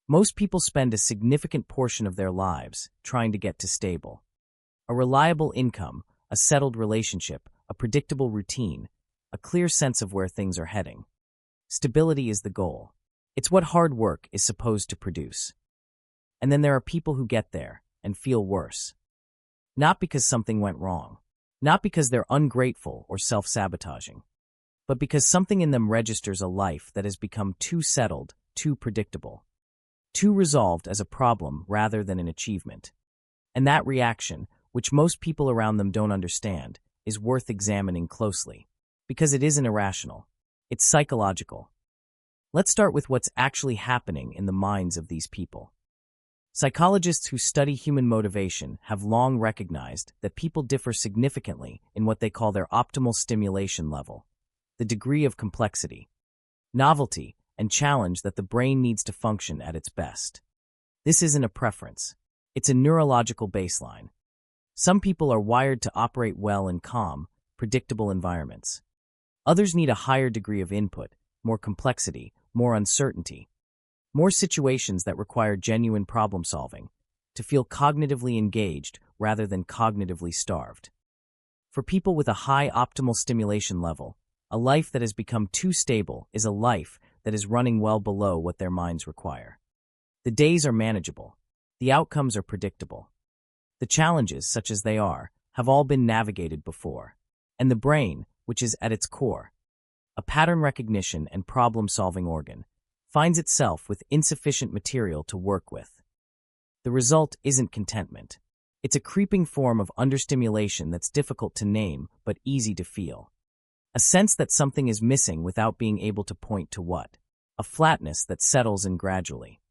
Most people spend a significant portion of their lives trying to get to stable. A reliable income, a settled relationship, a predictable routine, a clear sense of where things are heading. Stability is the goal. It's what hard work is supposed to produce. And then there are people who get there and feel worse. Not because something went wrong, not because they're ungrateful or self-sabotaging, but because something in them registers a life that has become too settled, too predictable, too resolved as a problem rather than an achievement. And that reaction, which most people around them don't understand, is worth examining closely, because it isn't irrational. It's psychological. Let's start with what's actually happening in the minds of these people. Psychologists who study human motivation have long recognized that people differ significantly in what they call their optimal stimulation level, the degree of complexity, novelty, and challenge that the brain needs to function at its best. This isn't a preference. It's a neurological baseline. Some people are wired to operate well in calm, predictable environments. Others need a higher degree of input, more complexity, more uncertainty, more situations that require genuine problem-solving, to feel cognitively engaged rather than cognitively starved. For people with a high optimal stimulation level, a life that has become too stable is a life that is running well below what their minds require. The days are manageable. The outcomes are predictable. The challenges, such as they are, have all been navigated before. And the brain, which is at its core, a pattern recognition and problem-solving organ, finds itself with insufficient material to work with. The result isn't contentment. It's a creeping form of understimulation that's difficult to name but easy to feel. A sense that something is missing without being able to point to what. A flatness that settles in gradually.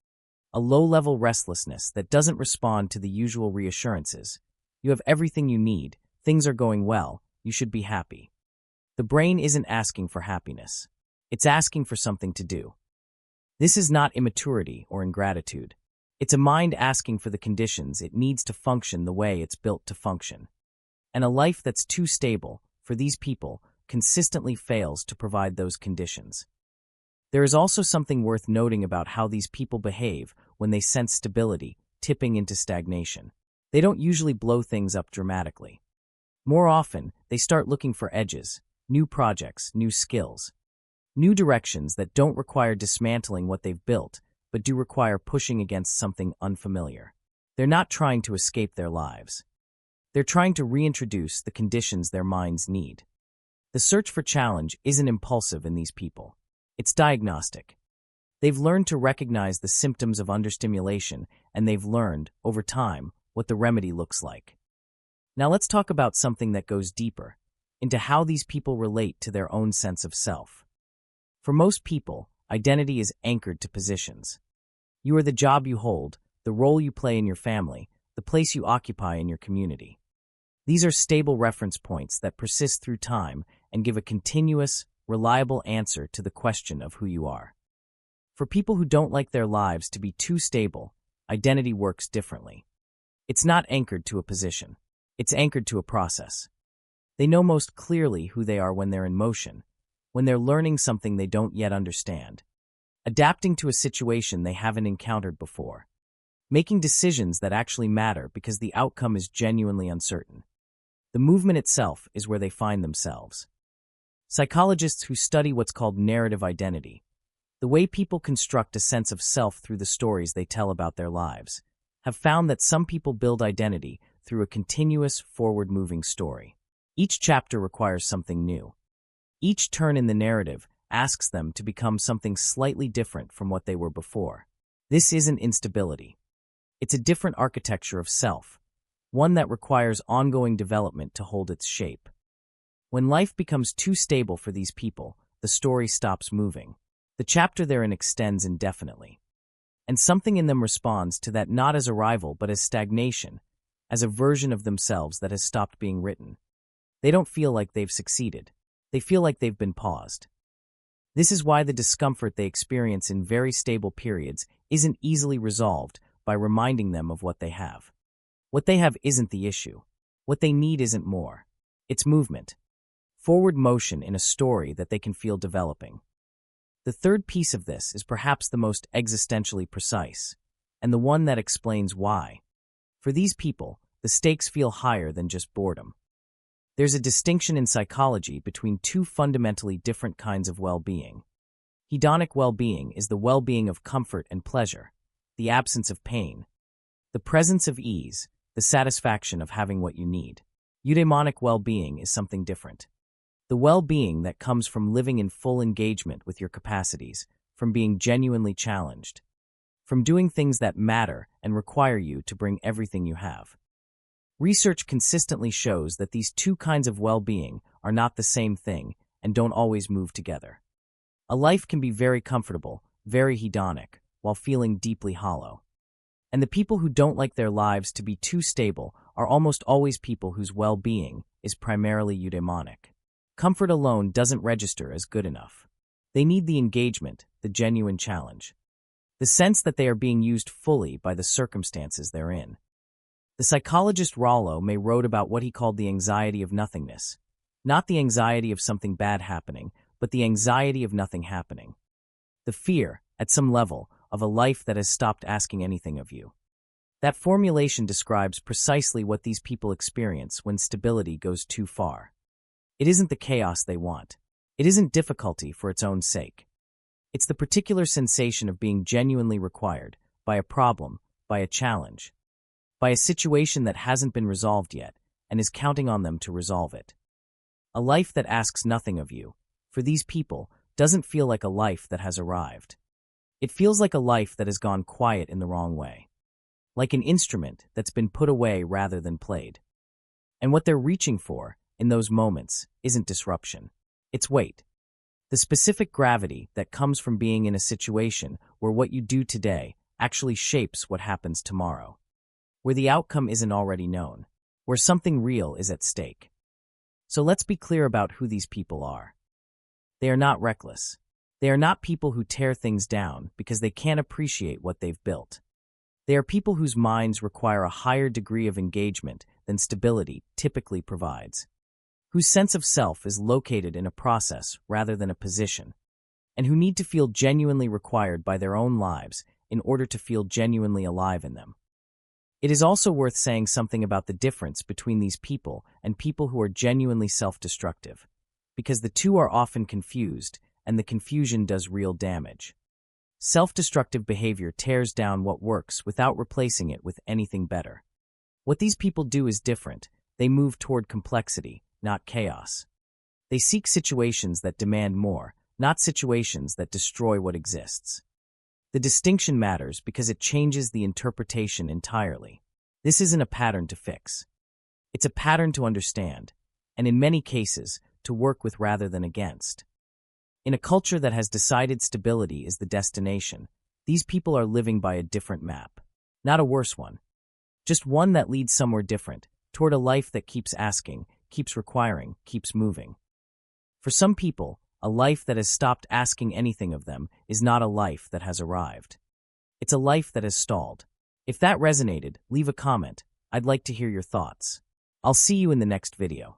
A low-level restlessness that doesn't respond to the usual reassurances. You have everything you need, things are going well, you should be happy. The brain isn't asking for happiness. It's asking for something to do. This is not immaturity or ingratitude. It's a mind asking for the conditions it needs to function the way it's built to function. And a life that's too stable, for these people, consistently fails to provide those conditions. There is also something worth noting about how these people behave when they sense stability tipping into stagnation. They don't usually blow things up dramatically. More often, they start looking for edges, new projects, new skills, new directions that don't require dismantling what they've built, but do require pushing against something unfamiliar. They're not trying to escape their lives. They're trying to reintroduce the conditions their minds need. The search for challenge isn't impulsive in these people. It's diagnostic. They've learned to recognize the symptoms of understimulation, and they've learned, over time, what the remedy looks like. Now let's talk about something that goes deeper, into how these people relate to their own sense of self. For most people, identity is anchored to positions. You are the job you hold, the role you play in your family, the place you occupy in your community. These are stable reference points that persist through time and give a continuous, reliable answer to the question of who you are. For people who don't like their lives to be too stable, identity works differently. It's not anchored to a position. It's anchored to a process. They know most clearly who they are when they're in motion, when they're learning something they don't yet understand, adapting to a situation they haven't encountered before, making decisions that actually matter because the outcome is genuinely uncertain. The movement itself is where they find themselves. Psychologists who study what's called narrative identity, the way people construct a sense of self through the stories they tell about their lives, have found that some people build identity through a continuous, forward-moving story. Each chapter requires something new. Each turn in the narrative asks them to become something slightly different from what they were before. This isn't instability. It's a different architecture of self, one that requires ongoing development to hold its shape. When life becomes too stable for these people, the story stops moving. The chapter therein extends indefinitely. And something in them responds to that not as arrival but as stagnation, as a version of themselves that has stopped being written. They don't feel like they've succeeded. They feel like they've been paused. This is why the discomfort they experience in very stable periods isn't easily resolved by reminding them of what they have. What they have isn't the issue. What they need isn't more. It's movement. Forward motion in a story that they can feel developing. The third piece of this is perhaps the most existentially precise, and the one that explains why. For these people, the stakes feel higher than just boredom. There's a distinction in psychology between two fundamentally different kinds of well-being. Hedonic well-being is the well-being of comfort and pleasure, the absence of pain, the presence of ease, the satisfaction of having what you need. Eudaimonic well-being is something different. The well-being that comes from living in full engagement with your capacities, from being genuinely challenged, from doing things that matter and require you to bring everything you have. Research consistently shows that these two kinds of well-being are not the same thing and don't always move together. A life can be very comfortable, very hedonic, while feeling deeply hollow. And the people who don't like their lives to be too stable are almost always people whose well-being is primarily eudaimonic. Comfort alone doesn't register as good enough. They need the engagement, the genuine challenge, the sense that they are being used fully by the circumstances they're in. The psychologist Rollo May wrote about what he called the anxiety of nothingness. Not the anxiety of something bad happening, but the anxiety of nothing happening. The fear, at some level, of a life that has stopped asking anything of you. That formulation describes precisely what these people experience when stability goes too far. It isn't the chaos they want. It isn't difficulty for its own sake. It's the particular sensation of being genuinely required by a problem, by a challenge, by a situation that hasn't been resolved yet and is counting on them to resolve it. A life that asks nothing of you, for these people, doesn't feel like a life that has arrived. It feels like a life that has gone quiet in the wrong way. Like an instrument that's been put away rather than played. And what they're reaching for, in those moments, isn't disruption. It's weight. The specific gravity that comes from being in a situation where what you do today actually shapes what happens tomorrow. Where the outcome isn't already known. Where something real is at stake. So let's be clear about who these people are. They are not reckless. They are not people who tear things down because they can't appreciate what they've built. They are people whose minds require a higher degree of engagement than stability typically provides, whose sense of self is located in a process rather than a position, and who need to feel genuinely required by their own lives in order to feel genuinely alive in them. It is also worth saying something about the difference between these people and people who are genuinely self-destructive, because the two are often confused, and the confusion does real damage. Self-destructive behavior tears down what works without replacing it with anything better. What these people do is different. They move toward complexity, not chaos. They seek situations that demand more, not situations that destroy what exists. The distinction matters because it changes the interpretation entirely. This isn't a pattern to fix. It's a pattern to understand, and in many cases, to work with rather than against. In a culture that has decided stability is the destination, these people are living by a different map. Not a worse one. Just one that leads somewhere different, toward a life that keeps asking, keeps requiring, keeps moving. For some people, a life that has stopped asking anything of them is not a life that has arrived. It's a life that has stalled. If that resonated, leave a comment. I'd like to hear your thoughts. I'll see you in the next video.